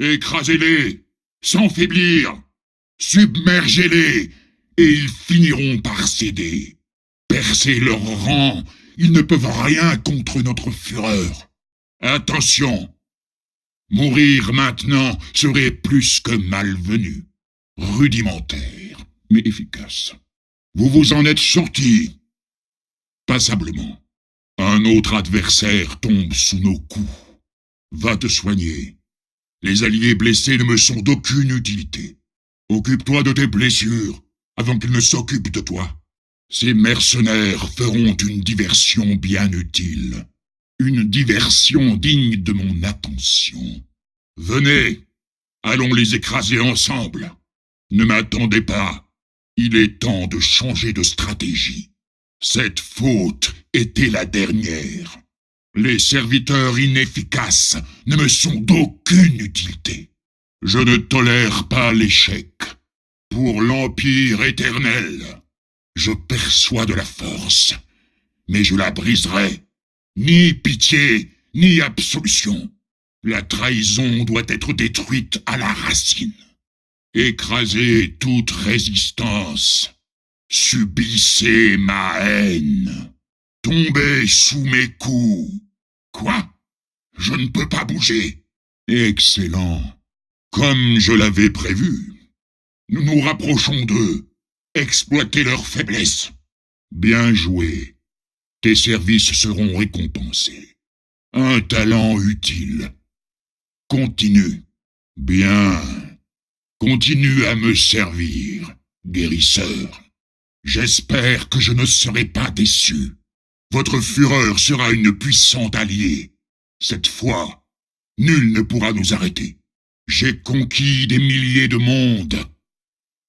Écrasez-les, sans faiblir. Submergez-les, et ils finiront par céder. Percez leurs rangs, ils ne peuvent rien contre notre fureur. Attention, mourir maintenant serait plus que malvenu. Rudimentaire, mais efficace. Vous vous en êtes sortis. Passablement. Un autre adversaire tombe sous nos coups. Va te soigner. Les alliés blessés ne me sont d'aucune utilité. Occupe-toi de tes blessures, avant qu'ils ne s'occupent de toi. Ces mercenaires feront une diversion bien utile. Une diversion digne de mon attention. Venez, allons les écraser ensemble. Ne m'attendez pas. Il est temps de changer de stratégie. Cette faute était la dernière. Les serviteurs inefficaces ne me sont d'aucune utilité. Je ne tolère pas l'échec. Pour l'Empire éternel, je perçois de la force, mais je la briserai. Ni pitié, ni absolution. La trahison doit être détruite à la racine. Écrasez toute résistance. Subissez ma haine. Tombez sous mes coups. Quoi? Je ne peux pas bouger. Excellent. Comme je l'avais prévu. Nous nous rapprochons d'eux. Exploitez leur faiblesse. Bien joué. Tes services seront récompensés. Un talent utile. Continue. Bien. Continue à me servir, guérisseur. J'espère que je ne serai pas déçu. Votre fureur sera une puissante alliée. Cette fois, nul ne pourra nous arrêter. J'ai conquis des milliers de mondes.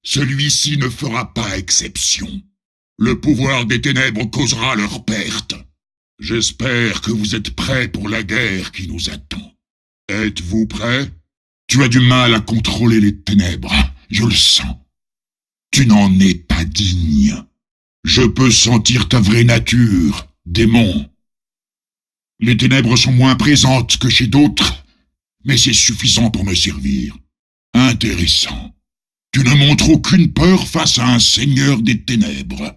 Celui-ci ne fera pas exception. Le pouvoir des ténèbres causera leur perte. J'espère que vous êtes prêts pour la guerre qui nous attend. Êtes-vous prêts? Tu as du mal à contrôler les ténèbres, je le sens. Tu n'en es pas digne. Je peux sentir ta vraie nature, démon. Les ténèbres sont moins présentes que chez d'autres, mais c'est suffisant pour me servir. Intéressant. Tu ne montres aucune peur face à un seigneur des ténèbres.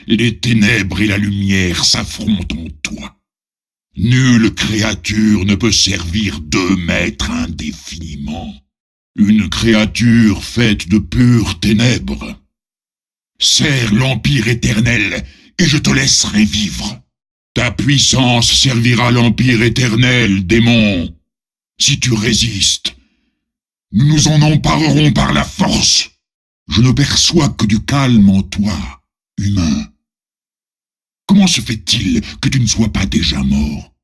Les ténèbres et la lumière s'affrontent en toi. Nulle créature ne peut servir deux maîtres indéfiniment. Une créature faite de pures ténèbres. Sers l'Empire éternel et je te laisserai vivre. Ta puissance servira l'Empire éternel, démon. Si tu résistes, nous nous en emparerons par la force. Je ne perçois que du calme en toi, humain. Comment se fait-il que tu ne sois pas déjà mort?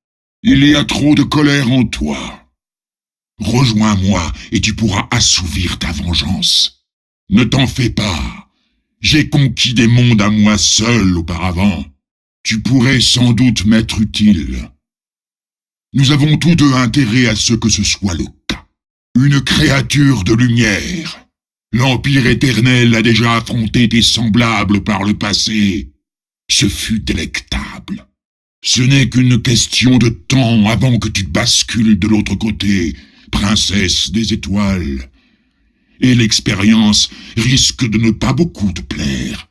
Il y a trop de colère en toi. Rejoins-moi et tu pourras assouvir ta vengeance. Ne t'en fais pas. J'ai conquis des mondes à moi seul auparavant. Tu pourrais sans doute m'être utile. Nous avons tous deux intérêt à ce que ce soit le cas. Une créature de lumière. L'Empire éternel a déjà affronté des semblables par le passé. Ce fut délectable. Ce n'est qu'une question de temps avant que tu bascules de l'autre côté, princesse des étoiles. Et l'expérience risque de ne pas beaucoup te plaire.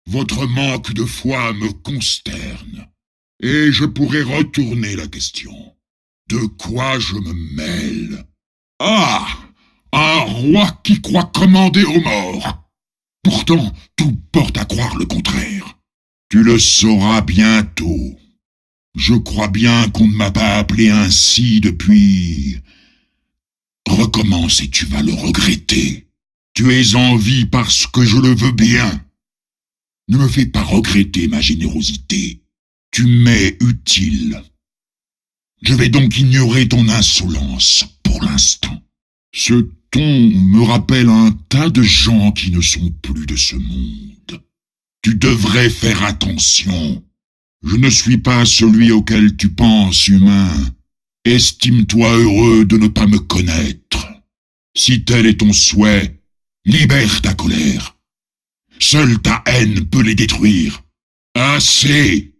Votre manque de foi me consterne. Et je pourrais retourner la question. De quoi je me mêle? Ah! Un roi qui croit commander aux morts. Pourtant, tout porte à croire le contraire. Tu le sauras bientôt. Je crois bien qu'on ne m'a pas appelé ainsi depuis... Recommence et tu vas le regretter. Tu es en vie parce que je le veux bien. Ne me fais pas regretter ma générosité. Tu m'es utile. Je vais donc ignorer ton insolence pour l'instant. Ce ton me rappelle un tas de gens qui ne sont plus de ce monde. Tu devrais faire attention. Je ne suis pas celui auquel tu penses, humain. Estime-toi heureux de ne pas me connaître. Si tel est ton souhait, libère ta colère. Seule ta haine peut les détruire. Assez!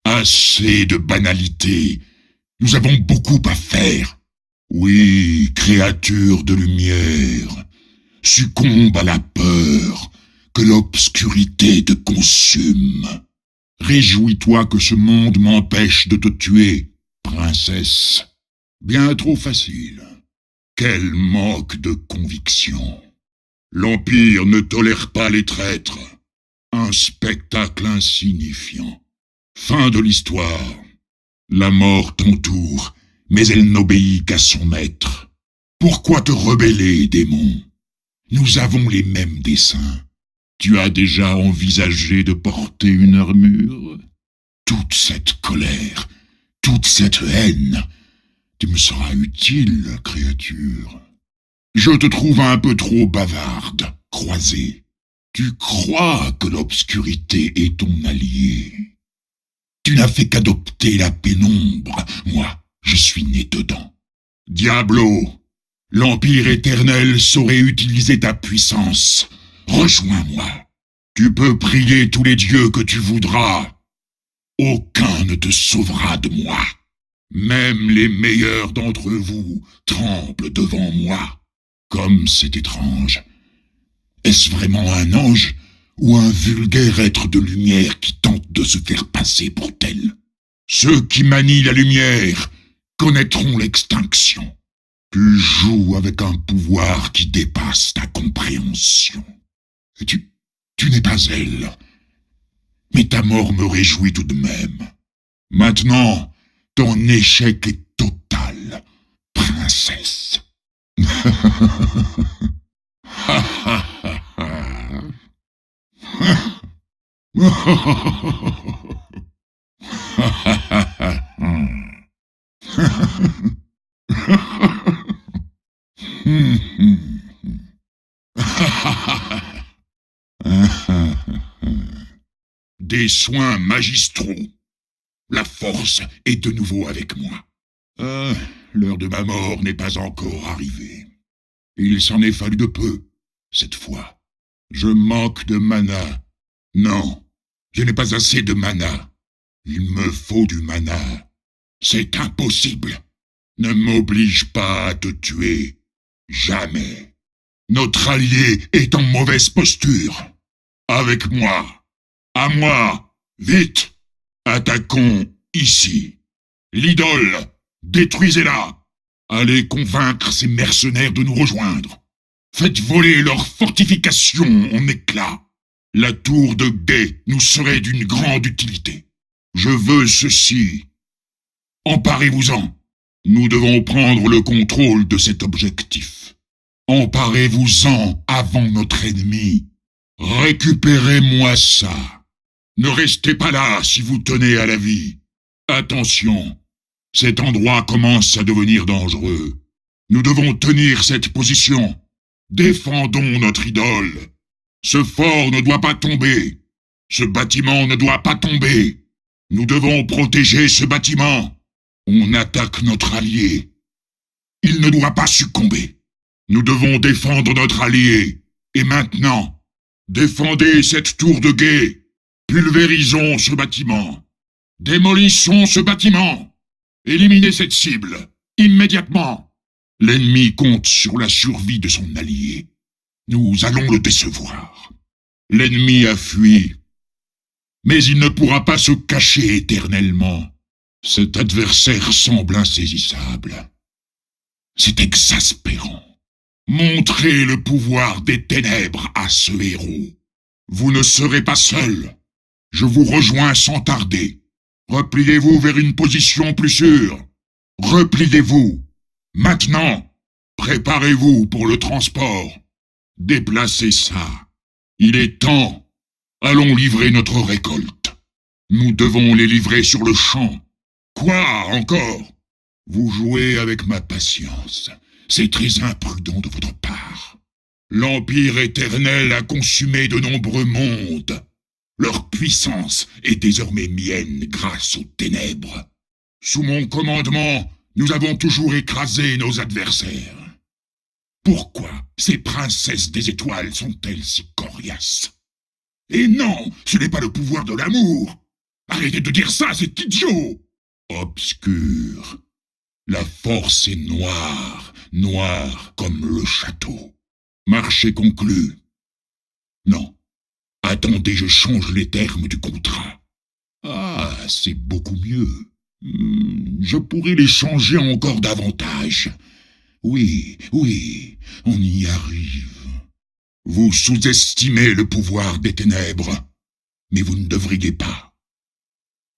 Assez de banalité. Nous avons beaucoup à faire. Oui, créature de lumière, succombe à la peur que l'obscurité te consume. Réjouis-toi que ce monde m'empêche de te tuer, princesse. Bien trop facile. Quel manque de conviction. L'Empire ne tolère pas les traîtres. Un spectacle insignifiant. Fin de l'histoire. La mort t'entoure, mais elle n'obéit qu'à son maître. Pourquoi te rebeller, démon? Nous avons les mêmes desseins. Tu as déjà envisagé de porter une armure? Toute cette colère, toute cette haine, tu me seras utile, créature. Je te trouve un peu trop bavarde, croisée. Tu crois que l'obscurité est ton allié. Tu n'as fait qu'adopter la pénombre. Moi, je suis né dedans. Diablo, l'Empire éternel saurait utiliser ta puissance. Rejoins-moi. Tu peux prier tous les dieux que tu voudras. Aucun ne te sauvera de moi. Même les meilleurs d'entre vous tremblent devant moi. Comme c'est étrange. Est-ce vraiment un ange ou un vulgaire être de lumière qui tente de se faire passer pour tel? Ceux qui manient la lumière connaîtront l'extinction. Tu joues avec un pouvoir qui dépasse ta compréhension. Et tu n'es pas elle. Mais ta mort me réjouit tout de même. Maintenant, ton échec est total, princesse. Des soins magistraux. La force est de nouveau avec moi. L'heure de ma mort n'est pas encore arrivée. Il s'en est fallu de peu, cette fois. Je manque de mana. Non, je n'ai pas assez de mana. Il me faut du mana. C'est impossible. Ne m'oblige pas à te tuer. Jamais. Notre allié est en mauvaise posture. Avec moi. À moi. Vite. Attaquons ici. L'idole. Détruisez-la. Allez convaincre ces mercenaires de nous rejoindre. Faites voler leurs fortifications en éclats. La tour de guet nous serait d'une grande utilité. Je veux ceci. Emparez-vous-en. Nous devons prendre le contrôle de cet objectif. Emparez-vous-en avant notre ennemi. Récupérez-moi ça. Ne restez pas là si vous tenez à la vie. Attention, cet endroit commence à devenir dangereux. Nous devons tenir cette position. Défendons notre idole. Ce fort ne doit pas tomber. Ce bâtiment ne doit pas tomber. Nous devons protéger ce bâtiment. On attaque notre allié. Il ne doit pas succomber. Nous devons défendre notre allié. Et maintenant, défendez cette tour de guet. Pulvérisons ce bâtiment. Démolissons ce bâtiment. Éliminez cette cible. Immédiatement. L'ennemi compte sur la survie de son allié. Nous allons le décevoir. L'ennemi a fui. Mais il ne pourra pas se cacher éternellement. Cet adversaire semble insaisissable. C'est exaspérant. Montrez le pouvoir des ténèbres à ce héros. Vous ne serez pas seul. Je vous rejoins sans tarder. Repliez-vous vers une position plus sûre. Repliez-vous. Maintenant, préparez-vous pour le transport. Déplacez ça. Il est temps. Allons livrer notre récolte. Nous devons les livrer sur le champ. Quoi encore? Vous jouez avec ma patience. C'est très imprudent de votre part. L'Empire éternel a consumé de nombreux mondes. Leur puissance est désormais mienne grâce aux ténèbres. Sous mon commandement, nous avons toujours écrasé nos adversaires. Pourquoi ces princesses des étoiles sont-elles si coriaces? Et non, ce n'est pas le pouvoir de l'amour. Arrêtez de dire ça, c'est idiot. Obscur. La force est noire, noire comme le château. Marché conclu. Non. Attendez, je change les termes du contrat. Ah, c'est beaucoup mieux. Je pourrais les changer encore davantage. Oui, oui, on y arrive. Vous sous-estimez le pouvoir des ténèbres, mais vous ne devriez pas.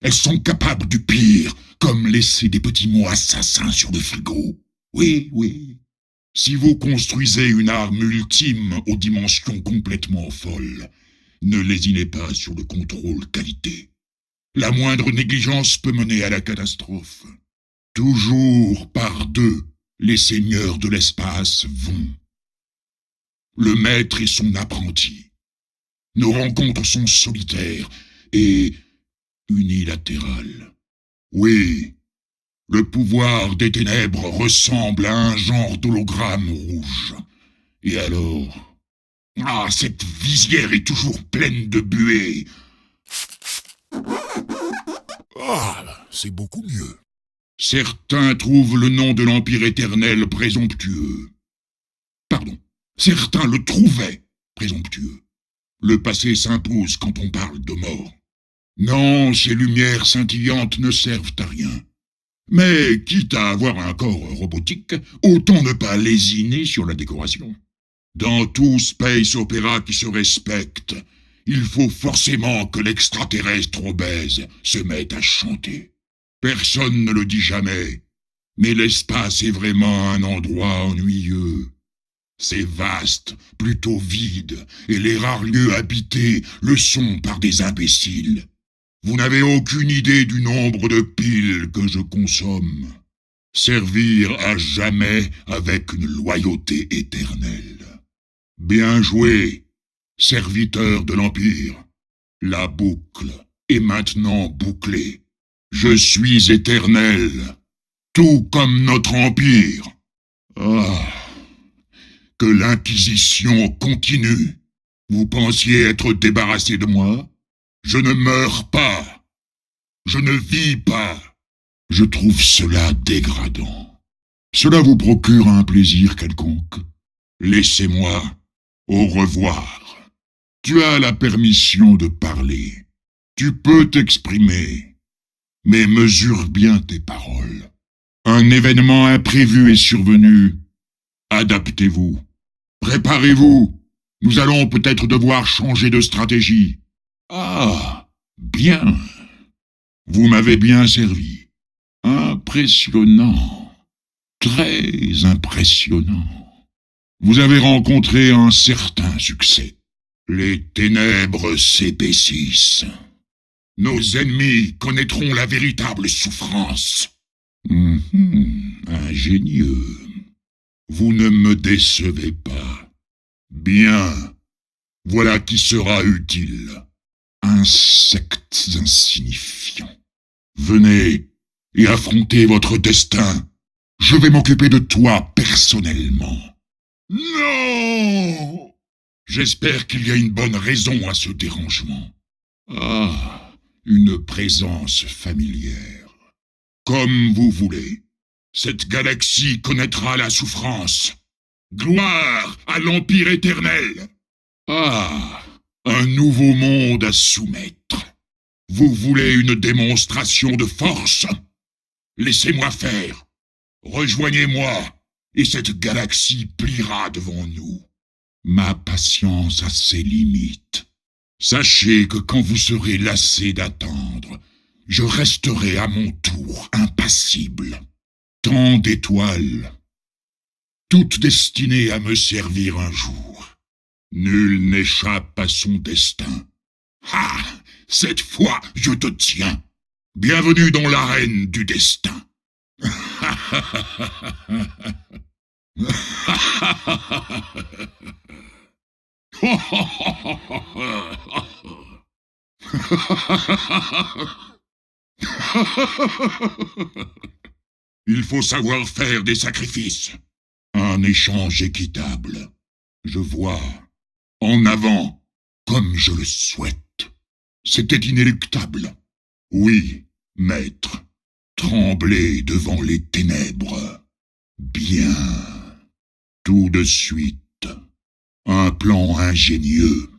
Elles sont capables du pire, comme laisser des petits mots assassins sur le frigo. Oui, oui. Si vous construisez une arme ultime aux dimensions complètement folles, ne lésinez pas sur le contrôle qualité. La moindre négligence peut mener à la catastrophe. Toujours par deux, les seigneurs de l'espace vont. Le maître et son apprenti. Nos rencontres sont solitaires et unilatérales. Oui, le pouvoir des ténèbres ressemble à un genre d'hologramme rouge. Et alors... Ah, cette visière est toujours pleine de buée. Ah, c'est beaucoup mieux. Certains trouvent le nom de l'Empire éternel présomptueux. Pardon, certains le trouvaient présomptueux. Le passé s'impose quand on parle de mort. Non, ces lumières scintillantes ne servent à rien. Mais, quitte à avoir un corps robotique, autant ne pas lésiner sur la décoration. Dans tout space opéra qui se respecte, il faut forcément que l'extraterrestre obèse se mette à chanter. Personne ne le dit jamais, mais l'espace est vraiment un endroit ennuyeux. C'est vaste, plutôt vide, et les rares lieux habités le sont par des imbéciles. Vous n'avez aucune idée du nombre de piles que je consomme. Servir à jamais avec une loyauté éternelle. Bien joué, serviteur de l'Empire. La boucle est maintenant bouclée. Je suis éternel, tout comme notre Empire. Ah, que l'Inquisition continue. Vous pensiez être débarrassé de moi? Je ne meurs pas. Je ne vis pas. Je trouve cela dégradant. Cela vous procure un plaisir quelconque? Laissez-moi. Au revoir. Tu as la permission de parler. Tu peux t'exprimer. Mais mesure bien tes paroles. Un événement imprévu est survenu. Adaptez-vous. Préparez-vous. Nous allons peut-être devoir changer de stratégie. Ah, bien. Vous m'avez bien servi. Impressionnant. Très impressionnant. Vous avez rencontré un certain succès. Les ténèbres s'épaississent. Nos ennemis connaîtront la véritable souffrance. Ingénieux. Vous ne me décevez pas. Bien. Voilà qui sera utile. Insectes insignifiants. Venez et affrontez votre destin. Je vais m'occuper de toi personnellement. Non! J'espère qu'il y a une bonne raison à ce dérangement. Ah, une présence familière. Comme vous voulez. Cette galaxie connaîtra la souffrance. Gloire à l'Empire éternel. Ah, un nouveau monde à soumettre. Vous voulez une démonstration de force? Laissez-moi faire. Rejoignez-moi, et cette galaxie pliera devant nous. Ma patience a ses limites. Sachez que quand vous serez lassé d'attendre, je resterai à mon tour impassible. Tant d'étoiles, toutes destinées à me servir un jour. Nul n'échappe à son destin. Ah! Cette fois, je te tiens. Bienvenue dans l'arène du destin. Il faut savoir faire des sacrifices. Un échange équitable. Je vois. En avant, comme je le souhaite. C'était inéluctable. Oui, maître. Tremblez devant les ténèbres. Bien. Tout de suite. Un plan ingénieux.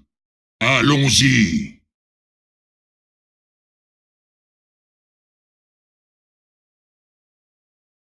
Allons-y.